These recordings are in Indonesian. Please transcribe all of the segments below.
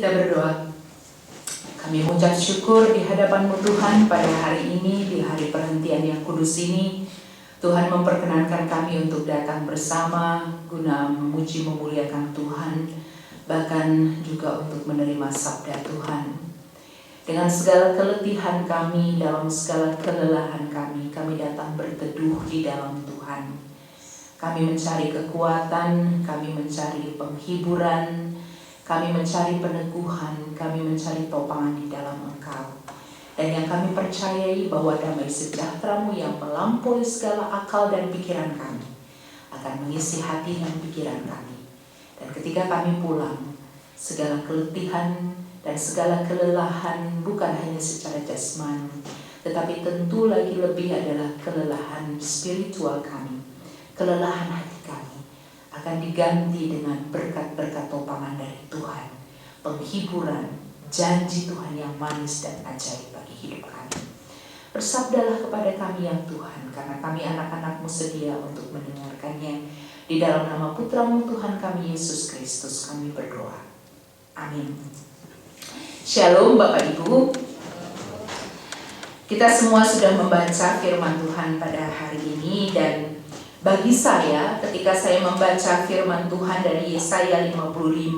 kita berdoa. Kami mengucap syukur di hadapan-Mu Tuhan pada hari ini, di hari perhentian yang kudus ini. Tuhan memperkenankan kami untuk datang bersama guna memuji memuliakan Tuhan, bahkan juga untuk menerima sabda Tuhan. Dengan segala keletihan kami, dalam segala kelelahan kami datang berteduh di dalam Tuhan. Kami mencari kekuatan, kami mencari penghiburan, kami mencari peneguhan, kami mencari topangan di dalam Engkau. Dan yang kami percayai bahwa damai sejahtera-Mu yang melampaui segala akal dan pikiran kami akan mengisi hati dan pikiran kami. Dan ketika kami pulang, segala keletihan dan segala kelelahan bukan hanya secara jasmani, tetapi tentu lagi lebih adalah kelelahan spiritual kami, kelelahan hati kami akan diganti dengan berkat-berkat topangan dari Tuhan, penghiburan, janji Tuhan yang manis dan ajaib bagi hidup kami. Bersabdalah kepada kami ya Tuhan, karena kami anak-anak-Mu sedia untuk mendengarkannya. Di dalam nama Putra-Mu Tuhan kami Yesus Kristus kami berdoa. Amin. Shalom Bapak Ibu. Kita semua sudah membaca firman Tuhan pada hari ini, dan bagi saya ketika saya membaca firman Tuhan dari Yesaya 55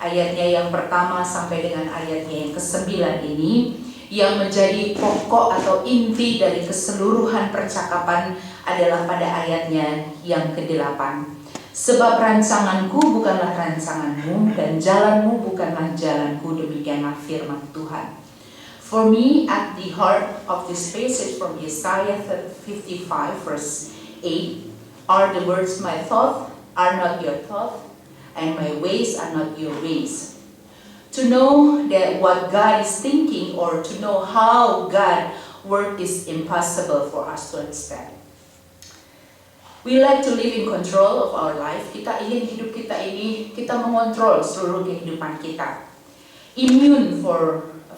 ayatnya yang pertama sampai dengan ayatnya yang ke-9 ini, yang menjadi pokok atau inti dari keseluruhan percakapan adalah pada ayatnya yang ke-8. Sebab rancanganku bukanlah rancanganmu dan jalanmu bukanlah jalanku, demikianlah firman Tuhan. For me, at the heart of this passage from Isaiah 55 verse 8 are the words, my thoughts are not your thoughts, and my ways are not your ways. To know that what God is thinking or to know how God works is impossible for us to understand. We like to live in control of our life. Kita ingin hidup kita ini, kita mengontrol seluruh kehidupan kita. Immune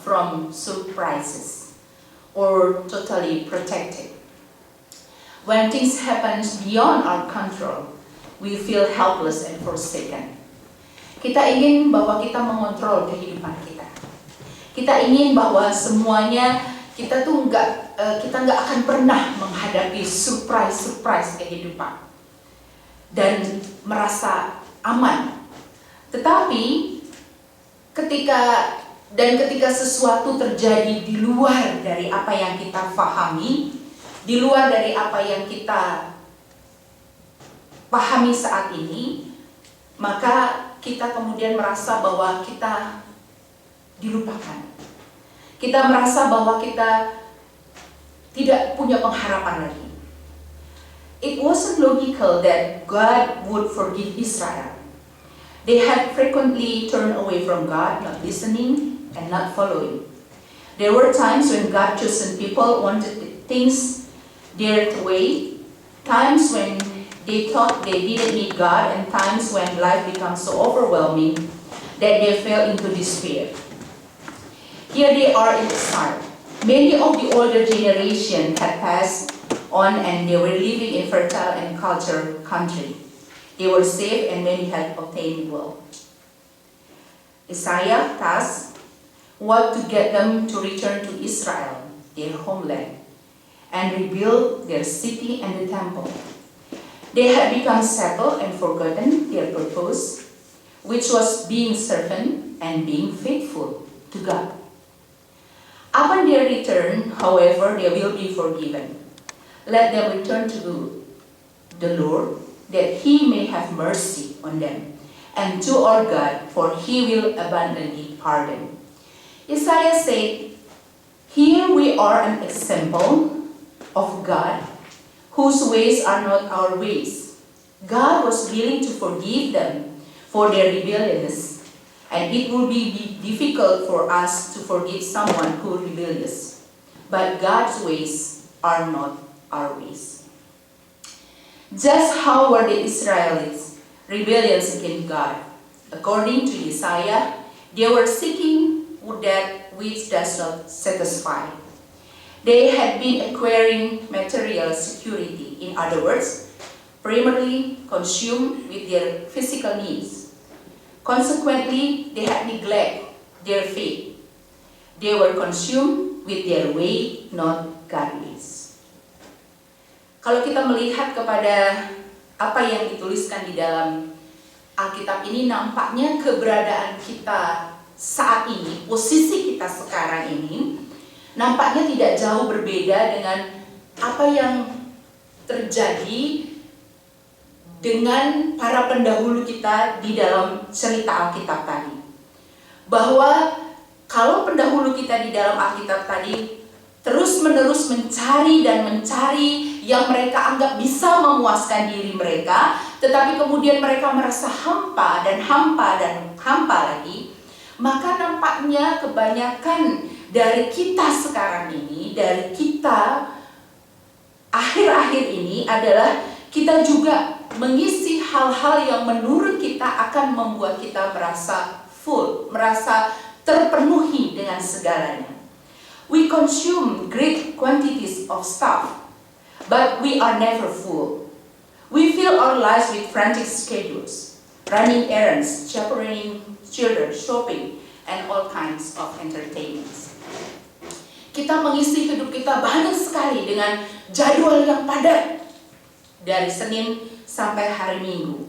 from surprises or totally protected. When things happen beyond our control, we feel helpless and forsaken. Kita ingin bahwa kita mengontrol kehidupan kita. Kita ingin bahwa semuanya kita nggak akan pernah menghadapi surprise kehidupan dan merasa aman. Tetapi ketika sesuatu terjadi di luar dari apa yang kita pahami, di luar dari apa yang kita pahami saat ini, maka kita kemudian merasa bahwa kita dilupakan. Kita merasa bahwa kita tidak punya pengharapan lagi. It wasn't logical that God would forgive Israel. They had frequently turned away from God, not listening and not following. There were times when God chosen people wanted things their way, times when they thought they didn't need God, and times when life becomes so overwhelming that they fell into despair. Here they are in exile. Many of the older generation had passed on and they were living in fertile and cultured country. They were safe and many had obtained wealth. Isaiah thus wanted to get them to return to Israel, their homeland, and rebuild their city and the temple. They had become settled and forgotten their purpose, which was being servant and being faithful to God. Upon their return, however, they will be forgiven. Let them return to the Lord, that He may have mercy on them, and to our God, for He will abundantly pardon. Isaiah said, here we are an example of God, whose ways are not our ways. God was willing to forgive them for their rebelliousness, and it would be difficult for us to forgive someone who is rebellious. But God's ways are not our ways. Just how were the Israelites rebellious against God? According to Isaiah, they were seeking that which does not satisfy. They had been acquiring material security, in other words, primarily consumed with their physical needs. Consequently, they had neglected their faith. They were consumed with their way, not God's ways. Kalau kita melihat kepada apa yang dituliskan di dalam Alkitab ini, nampaknya keberadaan kita saat ini, posisi kita sekarang ini, nampaknya tidak jauh berbeda dengan apa yang terjadi dengan para pendahulu kita di dalam cerita Alkitab tadi. Bahwa kalau pendahulu kita di dalam Alkitab tadi terus-menerus mencari dan mencari yang mereka anggap bisa memuaskan diri mereka, tetapi kemudian mereka merasa hampa dan hampa lagi, maka nampaknya kebanyakan dari kita sekarang ini, dari kita akhir-akhir ini adalah kita juga mengisi hal-hal yang menurut kita akan membuat kita merasa full, merasa terpenuhi dengan segalanya. We consume great quantities of stuff, but we are never full. We fill our lives with frantic schedules, running errands, chaperoning children, shopping, and all kinds of entertainments. Kita mengisi hidup kita banyak sekali dengan jadwal yang padat dari Senin sampai hari Minggu.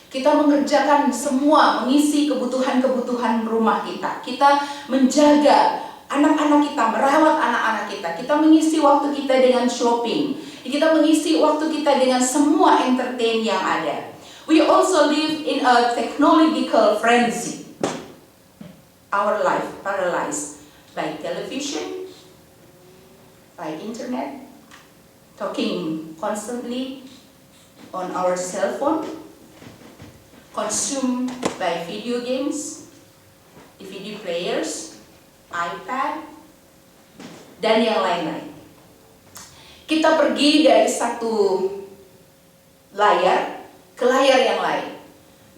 Kita mengerjakan semua, mengisi kebutuhan-kebutuhan rumah kita. Kita menjaga anak-anak kita, merawat anak-anak kita. Kita mengisi waktu kita dengan shopping. Kita mengisi waktu kita dengan semua entertain yang ada. We also live in a technological frenzy. Our life paralyzed by television, by internet, talking constantly on our cell phone, consumed by video games, DVD players, iPad, dan yang lain-lain. Kita pergi dari satu layar ke layar yang lain.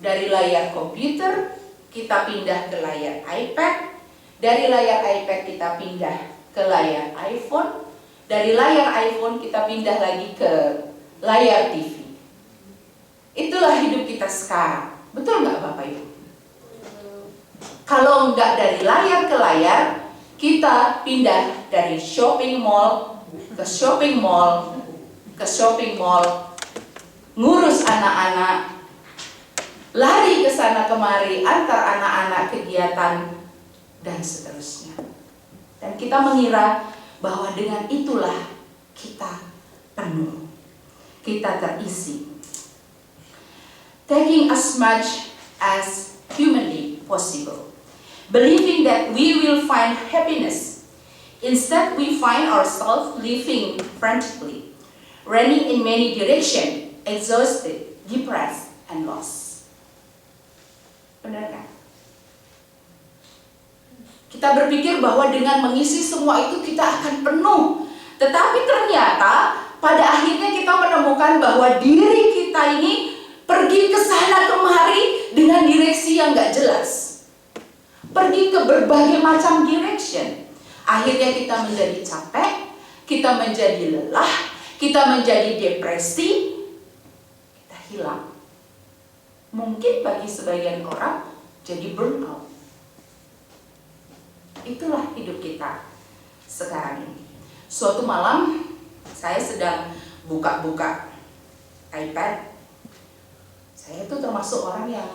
Dari layar komputer, kita pindah ke layar iPad. Dari layar iPad kita pindah ke layar iPhone. Dari layar iPhone kita pindah lagi ke layar TV. Itulah hidup kita sekarang. Betul nggak Bapak Ibu? Kalau nggak dari layar ke layar, kita pindah dari shopping mall ke shopping mall ke shopping mall, ngurus anak-anak, lari ke sana kemari, antar anak-anak kegiatan, dan seterusnya. Dan kita mengira bahwa dengan itulah kita penuh, kita terisi. Taking as much as humanly possible, believing that we will find happiness. Instead, we find ourselves living frantically, running in many directions, exhausted, depressed, and lost. Benar kan? Kita berpikir bahwa dengan mengisi semua itu kita akan penuh. Tetapi ternyata pada akhirnya kita menemukan bahwa diri kita ini pergi ke sana kemari dengan direksi yang gak jelas. Pergi ke berbagai macam direction. Akhirnya kita menjadi capek, kita menjadi lelah, kita menjadi depresi, kita hilang. Mungkin bagi sebagian orang jadi burnout. Itulah hidup kita sekarang ini. Suatu malam saya sedang buka-buka iPad. Saya itu termasuk orang yang,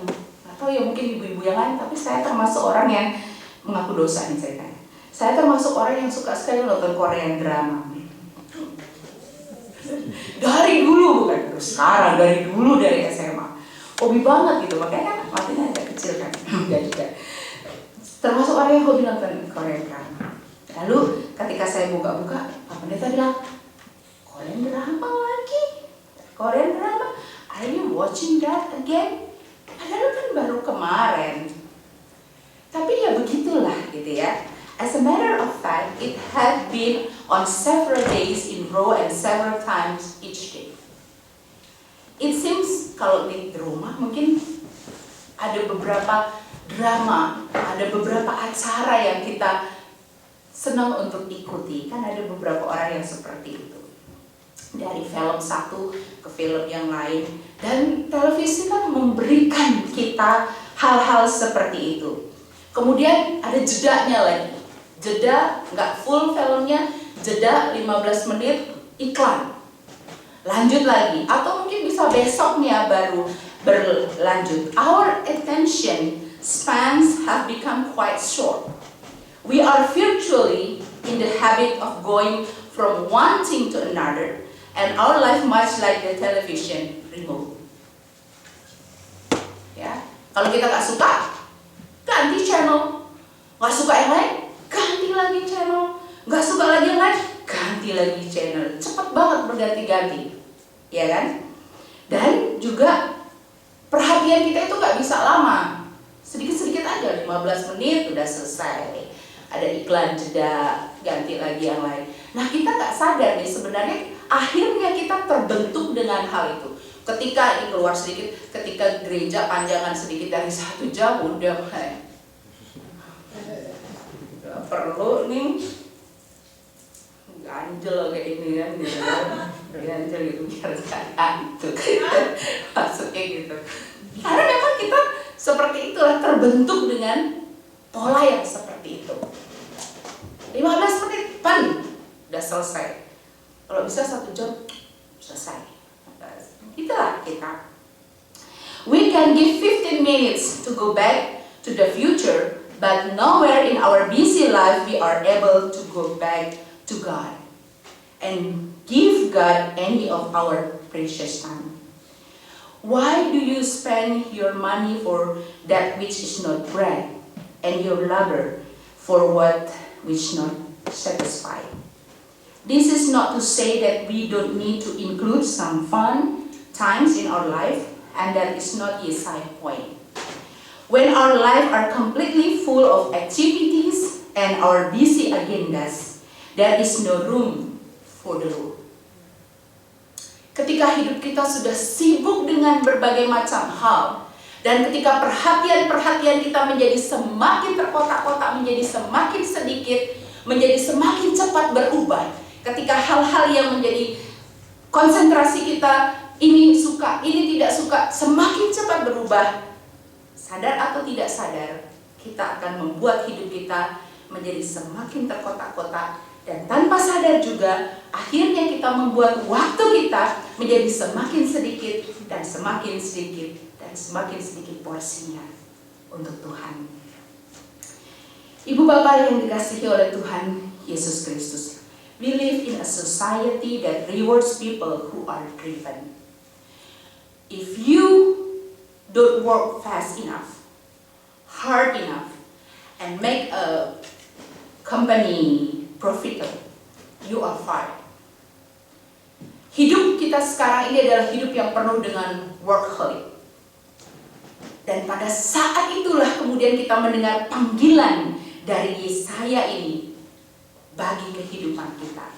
atau ya mungkin ibu-ibu yang lain, tapi saya termasuk orang yang mengaku dosa nih saya tanya. Saya termasuk orang yang suka sekali nonton Korean drama. Dari dulu, bukan terus sekarang, dari dulu, dari SMA. Hobi banget gitu, makanya kan matinya agak kecil kan. Enggak juga. Termasuk orang yang hobi nonton Korean drama. Lalu ketika saya buka-buka, Pak Pendeta bilang, Korean drama lagi? Korean drama? Are you watching that again? Padahal kan baru kemarin. Tapi ya begitulah gitu ya. As a matter of fact, it had been on several days in row and several times each day. It seems kalau di rumah mungkin ada beberapa drama, ada beberapa acara yang kita senang untuk ikuti. Kan ada beberapa orang yang seperti itu. Dari film satu ke film yang lain. Dan televisi kan memberikan kita hal-hal seperti itu. Kemudian ada jedanya lagi. Jeda, nggak full filmnya, jeda 15 menit, iklan. Lanjut lagi, atau mungkin bisa besoknya baru berlanjut. Our attention spans have become quite short. We are virtually in the habit of going from one thing to another, and our life much like the television remote. Ya, kalau kita nggak suka, ganti channel. Nggak suka yang lain, ganti lagi channel. Nggak suka lagi yang lain, ganti lagi channel. Cepat banget berganti-ganti, ya kan? Dan juga perhatian kita itu nggak bisa lama. Sedikit-sedikit aja, 15 menit udah selesai. Ada iklan, jeda, ganti lagi yang lain. Nah, kita nggak sadar nih sebenarnya akhirnya kita terbentuk dengan hal itu. Ketika ini keluar sedikit, ketika gereja panjangan sedikit dari 1 jam, udah mulai nggak perlu nih ganjel kayak ini kan, gitu kan. Ganjel gitu biar itu maksudnya gitu. Karena memang kita seperti itulah, terbentuk dengan pola yang seperti itu. 15 menit, udah selesai. Kalau bisa 1 jam, selesai. Itulah kita. We can give 15 minutes to go back to the future, but nowhere in our busy life we are able to go back to God and give God any of our precious time. Why do you spend your money for that which is not bread, and your labor for what which not satisfy? This is not to say that we don't need to include some fun times in our life, and that is not Yesaya point. When our life are completely full of activities and our busy agendas, there is no room for the Lord. Ketika hidup kita sudah sibuk dengan berbagai macam hal, dan ketika perhatian-perhatian kita menjadi semakin terkotak-kotak, menjadi semakin sedikit, menjadi semakin cepat berubah, ketika hal-hal yang menjadi konsentrasi kita, ini suka, ini tidak suka, semakin cepat berubah, sadar atau tidak sadar, kita akan membuat hidup kita menjadi semakin terkotak-kotak. Dan tanpa sadar juga, akhirnya kita membuat waktu kita menjadi semakin sedikit dan semakin sedikit dan semakin sedikit porsinya untuk Tuhan. Ibu bapak yang dikasihi oleh Tuhan Yesus Kristus, we live in a society that rewards people who are driven. If you don't work fast enough, hard enough, and make a company profitable, you are fired. Hidup kita sekarang ini adalah hidup yang penuh dengan workaholic. Dan pada saat itulah kemudian kita mendengar panggilan dari Yesaya ini bagi kehidupan kita.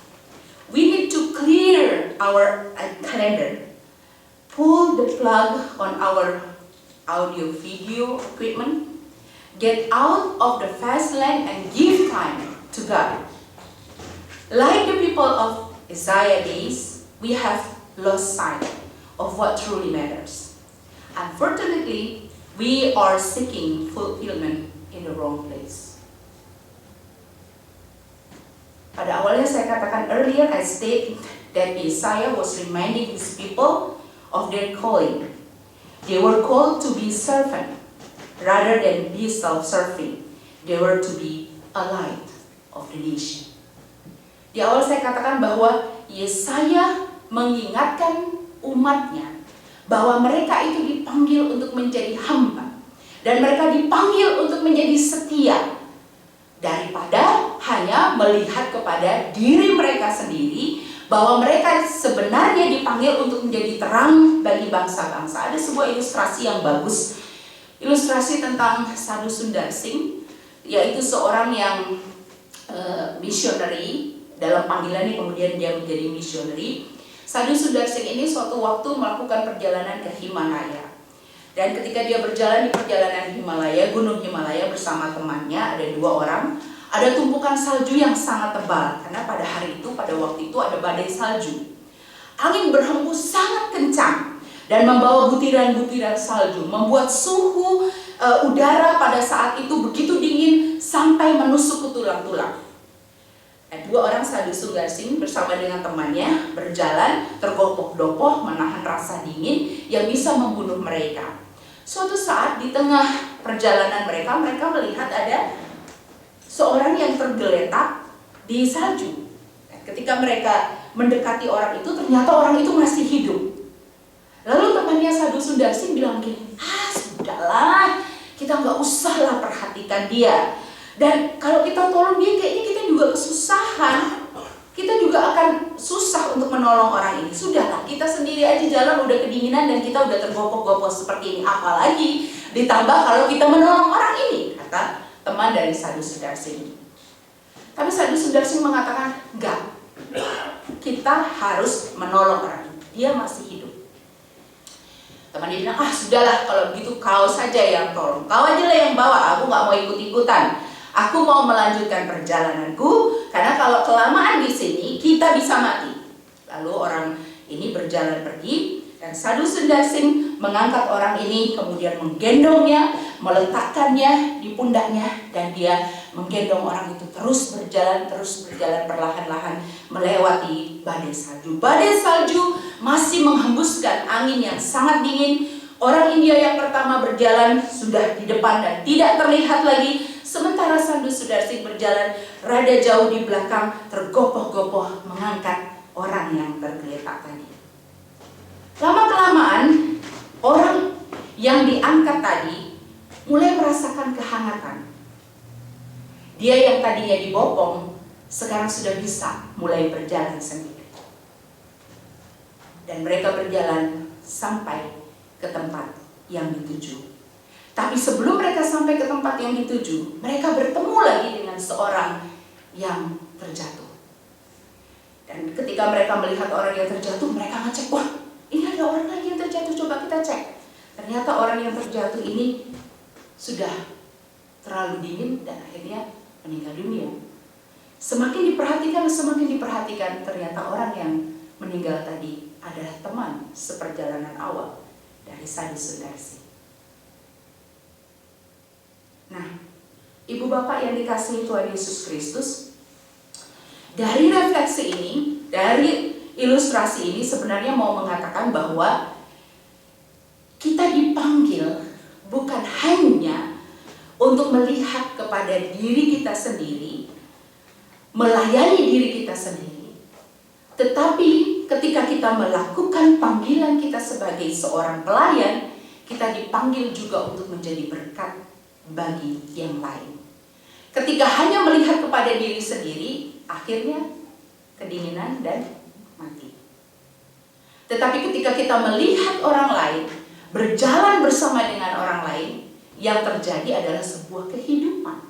We need to clear our calendar, pull the plug on our audio video equipment, get out of the fast lane and give time to God. Like the people of Isaiah days, we have lost sight of what truly matters. Unfortunately, we are seeking fulfillment in the wrong place. Pada awalnya saya katakan earlier, I stated that Isaiah was reminding his people of their calling. They were called to be servant rather than be self-serving. They were to be a light of the nation. Di awal saya katakan bahwa Yesaya mengingatkan umatnya bahwa mereka itu dipanggil untuk menjadi hamba, dan mereka dipanggil untuk menjadi setia, daripada hanya melihat kepada diri mereka sendiri bahwa mereka sebenarnya dipanggil untuk menjadi terang bagi bangsa-bangsa. Ada sebuah ilustrasi yang bagus, ilustrasi tentang Sadhu Sundar Singh, yaitu seorang yang missionary. Dalam panggilannya kemudian dia menjadi missionary. Sadhu Sundar Singh ini suatu waktu melakukan perjalanan ke Himalaya. Dan ketika dia berjalan di perjalanan Himalaya, Gunung Himalaya bersama temannya, ada 2 orang, ada tumpukan salju yang sangat tebal. Karena pada hari itu, pada waktu itu ada badai salju. Angin berhembus sangat kencang dan membawa butiran-butiran salju, membuat suhu udara pada saat itu begitu dingin sampai menusuk ke tulang-tulang. Dua orang Sadusun Garsing bersama dengan temannya berjalan tergopoh-gopoh menahan rasa dingin yang bisa membunuh mereka. Suatu saat di tengah perjalanan mereka melihat ada seorang yang tergeletak di salju. Ketika mereka mendekati orang itu, ternyata orang itu masih hidup. Lalu temannya Sadusun Garsing bilang gini, sudahlah, kita nggak usah lah perhatikan dia. Dan kalau kita tolong dia, kayaknya kita juga kesusahan. Kita juga akan susah untuk menolong orang ini. Sudahlah, kita sendiri aja jalan udah kedinginan dan kita udah tergopoh-gopoh seperti ini. Apalagi ditambah kalau kita menolong orang ini, kata teman dari Sadusun Garsing. Tapi Sadusun Garsing mengatakan, enggak. Kita harus menolong orang ini. Dia masih hidup. Temannya bilang, sudahlah kalau begitu kau saja yang tolong. Kau aja lah yang bawa, aku gak mau ikut-ikutan. Aku mau melanjutkan perjalananku, karena kalau kelamaan di sini kita bisa mati. Lalu orang ini berjalan pergi, dan Sadusun Garsing mengangkat orang ini, kemudian menggendongnya, meletakkannya di pundaknya, dan dia menggendong orang itu terus berjalan perlahan-lahan melewati badai salju. Badai salju masih menghembuskan angin yang sangat dingin. Orang India yang pertama berjalan sudah di depan dan tidak terlihat lagi, sementara Sadusun Garsing berjalan rada jauh di belakang, tergopoh-gopoh mengangkat orang yang tergeletak tadi. Lama-kelamaan orang yang diangkat tadi mulai merasakan kehangatan. Dia yang tadinya dibopong sekarang sudah bisa mulai berjalan sendiri. Dan mereka berjalan sampai ke tempat yang dituju. Tapi sebelum mereka sampai ke tempat yang dituju, mereka bertemu lagi dengan seorang yang terjatuh. Dan ketika mereka melihat orang yang terjatuh, mereka ngecek, wah, ini ada orang lagi yang terjatuh, coba kita cek. Ternyata orang yang terjatuh ini sudah terlalu dingin dan akhirnya meninggal dunia. Semakin diperhatikan, ternyata orang yang meninggal tadi adalah teman seperjalanan awal dari Sadusun Garsing. Nah, ibu bapak yang dikasihi Tuhan Yesus Kristus, dari refleksi ini, dari ilustrasi ini sebenarnya mau mengatakan bahwa kita dipanggil bukan hanya untuk melihat kepada diri kita sendiri, melayani diri kita sendiri, tetapi ketika kita melakukan panggilan kita sebagai seorang pelayan, kita dipanggil juga untuk menjadi berkat bagi yang lain. Ketika hanya melihat kepada diri sendiri, akhirnya kedinginan dan mati. Tetapi ketika kita melihat orang lain, berjalan bersama dengan orang lain, yang terjadi adalah sebuah kehidupan.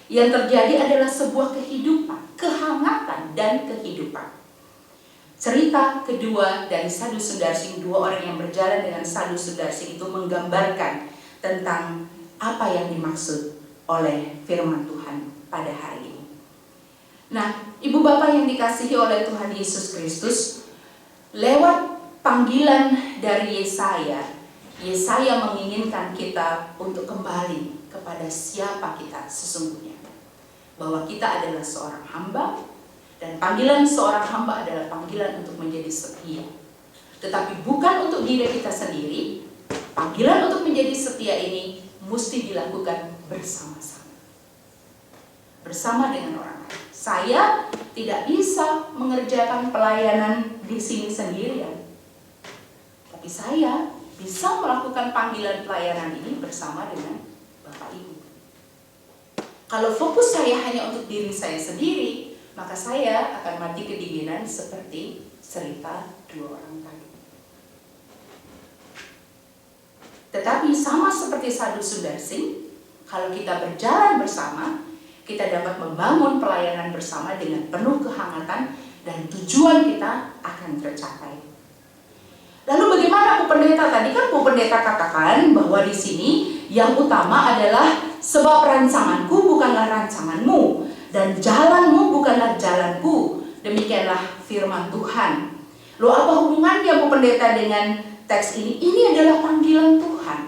Yang terjadi adalah sebuah kehidupan, kehangatan dan kehidupan. Cerita kedua dari Sadusun Garsing, dua orang yang berjalan dengan Sadusun Garsing itu menggambarkan tentang apa yang dimaksud oleh firman Tuhan pada hari ini. Nah, ibu bapak yang dikasihi oleh Tuhan Yesus Kristus, lewat panggilan dari Yesaya menginginkan kita untuk kembali kepada siapa kita sesungguhnya. Bahwa kita adalah seorang hamba, dan panggilan seorang hamba adalah panggilan untuk menjadi setia. Tetapi bukan untuk diri kita sendiri. Panggilan untuk menjadi setia ini mesti dilakukan bersama-sama. Bersama dengan orang lain. Saya tidak bisa mengerjakan pelayanan di sini sendirian. Tapi saya bisa melakukan panggilan pelayanan ini bersama dengan Bapak Ibu. Kalau fokus saya hanya untuk diri saya sendiri, maka saya akan mati kedinginan seperti cerita dua orang tadi. Tetapi sama seperti Sadusun Garsing, kalau kita berjalan bersama, kita dapat membangun pelayanan bersama dengan penuh kehangatan dan tujuan kita akan tercapai. Lalu bagaimana Bu Pendeta? Tadi kan Bu Pendeta katakan bahwa di sini yang utama adalah sebab rancanganku bukanlah rancanganmu dan jalanmu bukanlah jalanku. Demikianlah firman Tuhan. Loh, apa hubungannya Bu Pendeta dengan teks ini? Ini adalah panggilan Tuhan.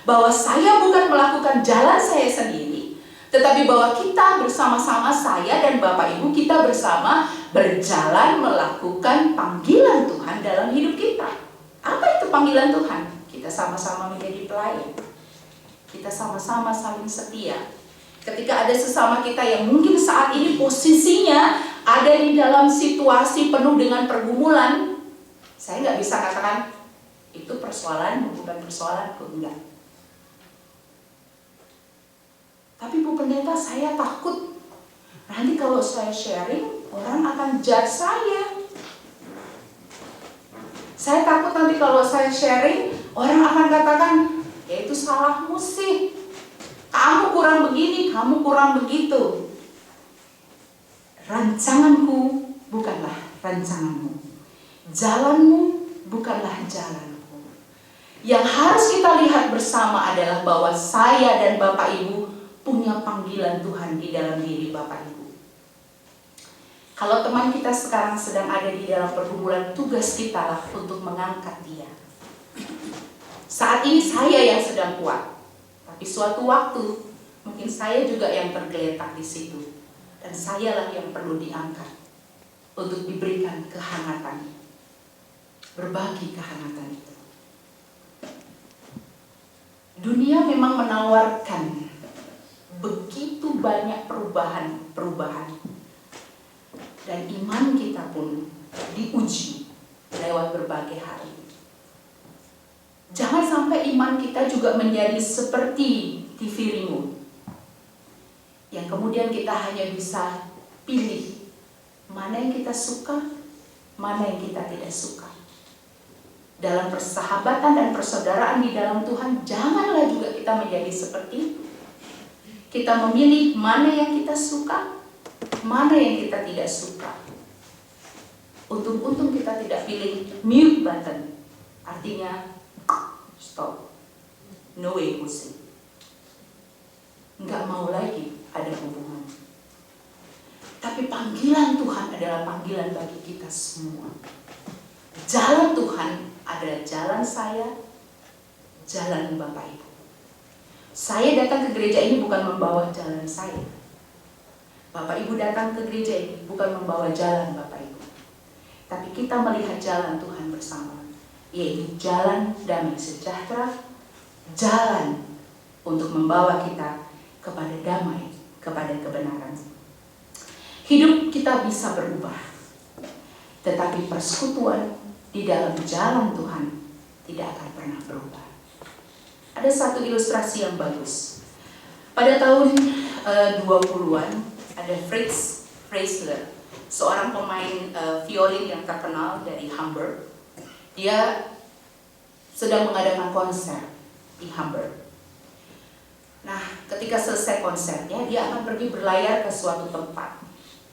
bahwa saya bukan melakukan jalan saya sendiri, tetapi bahwa kita bersama-sama, saya dan Bapak Ibu, kita bersama berjalan melakukan panggilan Tuhan dalam hidup kita. Apa itu panggilan Tuhan? Kita sama-sama menjadi pelayan. Kita sama-sama saling setia. Ketika ada sesama kita yang mungkin saat ini posisinya ada di dalam situasi penuh dengan pergumulan, saya nggak bisa katakan itu persoalan, bukan persoalanku, enggak. Tapi Bu Pendeta, saya takut nanti kalau saya sharing orang akan judge saya. Saya takut nanti kalau saya sharing orang akan katakan, ya itu salahmu sih, kamu kurang begini, kamu kurang begitu. Rancanganku bukanlah rancanganmu, jalanmu bukanlah jalanku. Yang harus kita lihat bersama adalah bahwa saya dan Bapak Ibu punya panggilan Tuhan di dalam diri Bapak Ibu. Kalau teman kita sekarang sedang ada di dalam pergumulan, tugas kita lah untuk mengangkat dia. Saat ini saya yang sedang kuat, tapi suatu waktu mungkin saya juga yang tergeletak di situ, dan sayalah yang perlu diangkat untuk diberikan kehangatan, berbagi kehangatan itu. Dunia memang menawarkan begitu banyak perubahan, dan iman kita pun diuji lewat berbagai hal. Jangan sampai iman kita juga menjadi seperti TV remote, yang kemudian kita hanya bisa pilih mana yang kita suka, mana yang kita tidak suka. Dalam persahabatan dan persaudaraan di dalam Tuhan, janganlah juga kita menjadi seperti itu. Kita memilih mana yang kita suka, mana yang kita tidak suka. Untung-untung kita tidak pilih mute button, artinya stop, no emotion. Nggak mau lagi ada hubungan. Tapi panggilan Tuhan adalah panggilan bagi kita semua. Jalan Tuhan adalah jalan saya, jalan Bapak Ibu. Saya datang ke gereja ini bukan membawa jalan saya. Bapak Ibu datang ke gereja ini bukan membawa jalan Bapak Ibu. Tapi kita melihat jalan Tuhan bersama, yaitu jalan damai sejahtera, jalan untuk membawa kita kepada damai, kepada kebenaran. Hidup kita bisa berubah, tetapi persekutuan di dalam jalan Tuhan tidak akan pernah berubah. Ada satu ilustrasi yang bagus. Pada tahun 20-an ada Fritz Kreisler, seorang pemain violin yang terkenal dari Hamburg. Dia sedang mengadakan konser di Hamburg. Nah, ketika selesai konsernya, dia akan pergi berlayar ke suatu tempat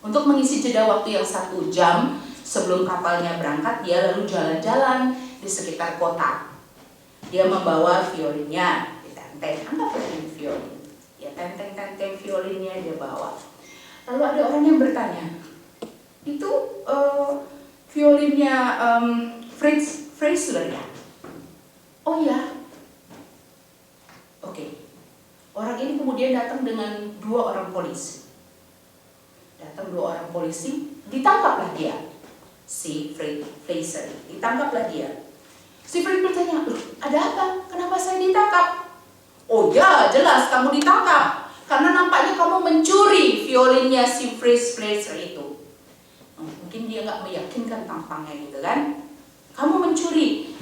untuk mengisi jeda waktu yang 1 jam sebelum kapalnya berangkat. Dia lalu jalan-jalan di sekitar kota. Dia membawa violinnya, ditenteng, anggaplah ini violin. Ya, tenteng-tenteng violinnya dia bawa. Lalu ada orang yang bertanya, itu violinnya Fritz Kreisler ya? Oh ya. Oke. Orang ini kemudian datang dengan 2 orang polisi. Datang 2 orang polisi, ditangkaplah dia. Si Fritz Kreisler, ditangkaplah dia. Si Fritz bertanya, ada apa? Kenapa saya ditangkap? Oh ya, jelas kamu ditangkap. Karena nampaknya kamu mencuri violinnya si Fritz Kreisler itu. Mungkin dia nggak meyakinkan tampangnya gitu kan. Kamu mencuri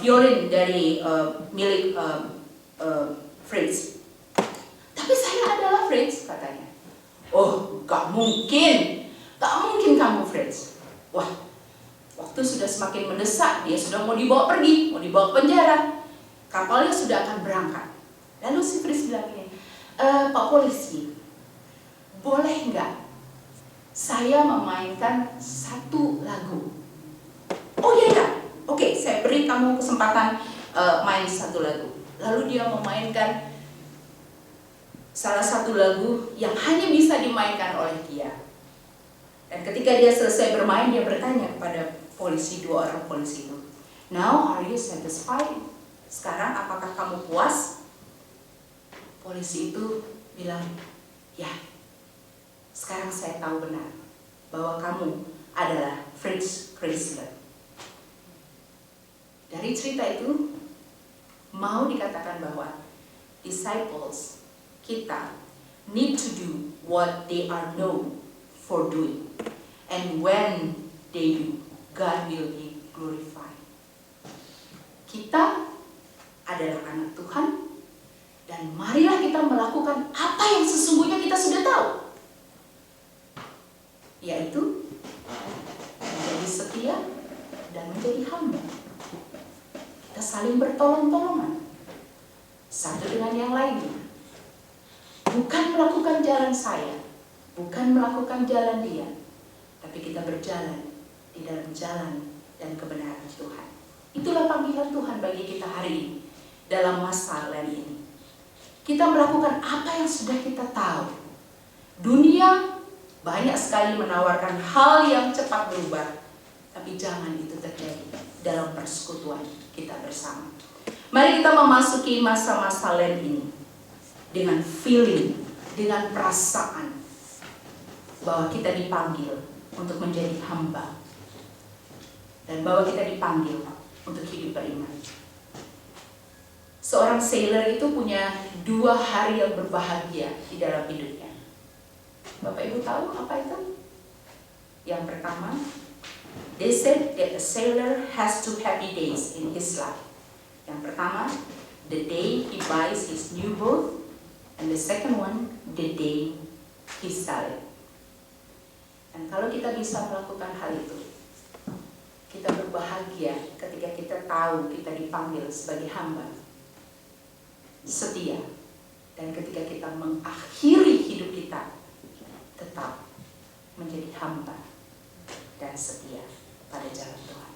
violin dari milik Fritz. Tapi saya adalah Fritz, katanya. Oh, gak mungkin kamu Fritz. Wah, waktu sudah semakin mendesak, dia sudah mau dibawa pergi, mau dibawa ke penjara. Kapalnya sudah akan berangkat. Lalu si Fritz bilang gini, Pak polisi, boleh nggak saya memainkan 1 lagu? Oh iya, oke, saya beri kamu kesempatan main 1 lagu. Lalu dia memainkan salah satu lagu yang hanya bisa dimainkan oleh dia. Dan ketika dia selesai bermain, dia bertanya kepada polisi, 2 orang polisi itu, "Now are you satisfied?" Sekarang apakah kamu puas? Polisi itu bilang, ya, sekarang saya tahu benar bahwa kamu adalah Fritz Kreisler. Dari cerita itu mau dikatakan bahwa disciples kita need to do what they are known for doing, and when they do, God will be glorified. Kita adalah anak Tuhan, dan marilah kita melakukan apa yang sesungguhnya kita sudah tahu, yaitu menjadi setia dan menjadi hamba. Kita saling bertolong-tolongan satu dengan yang lainnya. Bukan melakukan jalan saya, bukan melakukan jalan dia, tapi kita berjalan di dalam jalan dan kebenaran Tuhan. Itulah panggilan Tuhan bagi kita hari ini dalam masa Lent ini. Kita melakukan apa yang sudah kita tahu. Dunia banyak sekali menawarkan hal yang cepat berubah, tapi jangan itu terjadi dalam persekutuan kita bersama. Mari kita memasuki masa-masa Lent ini dengan feeling, dengan perasaan bahwa kita dipanggil untuk menjadi hamba, dan bahwa kita dipanggil untuk hidup beriman. Seorang sailor itu punya 2 hari yang berbahagia di dalam hidupnya. Bapak Ibu tahu apa itu? Yang pertama, they said that a sailor has 2 happy days in his life. Yang pertama, the day he buys his new boat, and the second one, the day he sell it. Dan kalau kita bisa melakukan hal itu, kita berbahagia ketika kita tahu kita dipanggil sebagai hamba, setia, dan ketika kita mengakhiri hidup kita tetap menjadi hamba dan setia pada jalan Tuhan.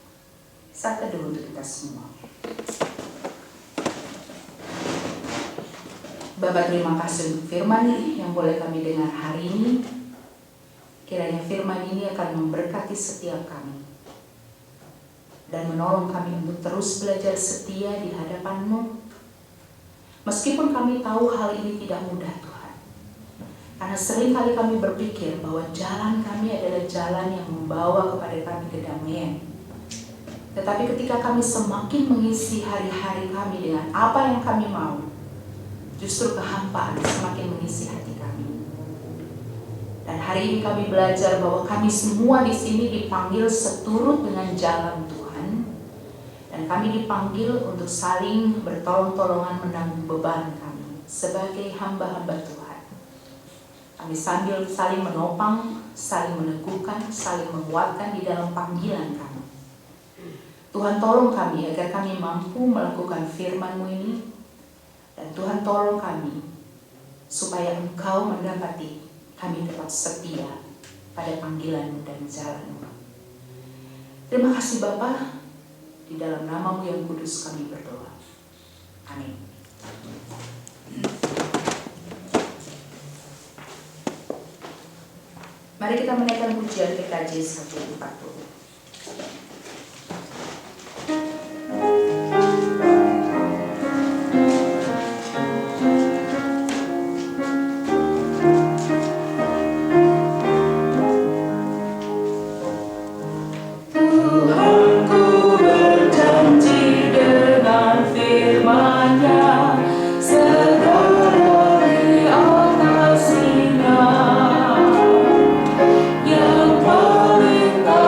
Saat teduh untuk kita semua. Bapak, terima kasih untuk firman yang boleh kami dengar hari ini. Kiranya firman ini akan memberkati setiap kami dan menolong kami untuk terus belajar setia di hadapan-Mu. Meskipun kami tahu hal ini tidak mudah, Tuhan. Karena seringkali kami berpikir bahwa jalan kami adalah jalan yang membawa kepada kami kedamaian. Tetapi ketika kami semakin mengisi hari-hari kami dengan apa yang kami mau, justru kehampaan semakin mengisi hati kami. Dan hari ini kami belajar bahwa kami semua di sini dipanggil seturut dengan jalan Tuhan, dan kami dipanggil untuk saling bertolong-tolongan menanggung beban kami sebagai hamba-hamba Tuhan. Kami sambil saling menopang, saling meneguhkan, saling menguatkan di dalam panggilan kami. Tuhan tolong kami agar kami mampu melakukan firman-Mu ini, dan Tuhan tolong kami supaya Engkau mendapati kami tetap setia pada panggilan dan jalan-Mu. Terima kasih Bapa, di dalam nama-Mu yang kudus kami berdoa. Amin. Mari kita menaikkan pujian PKJ 140. Yang paling tak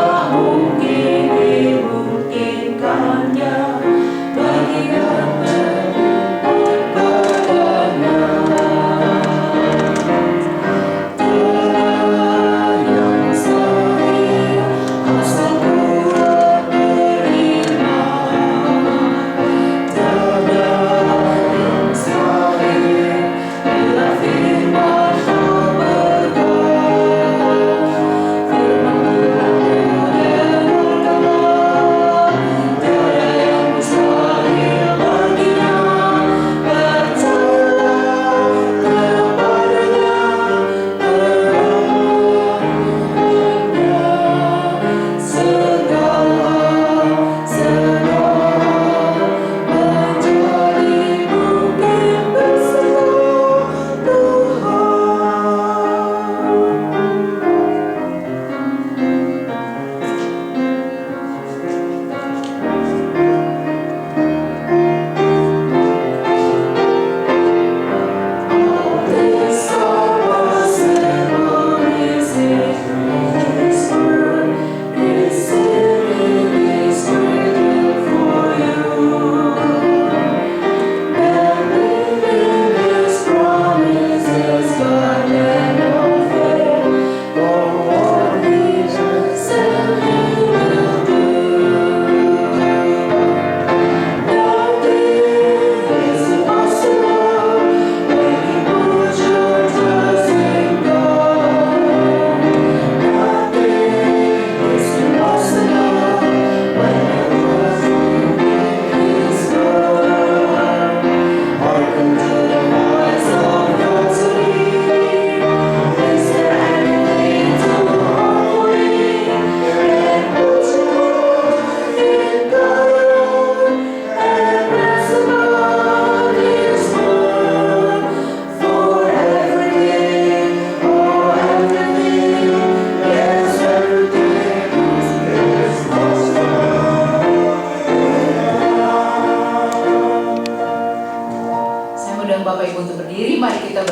berdiri, mari kita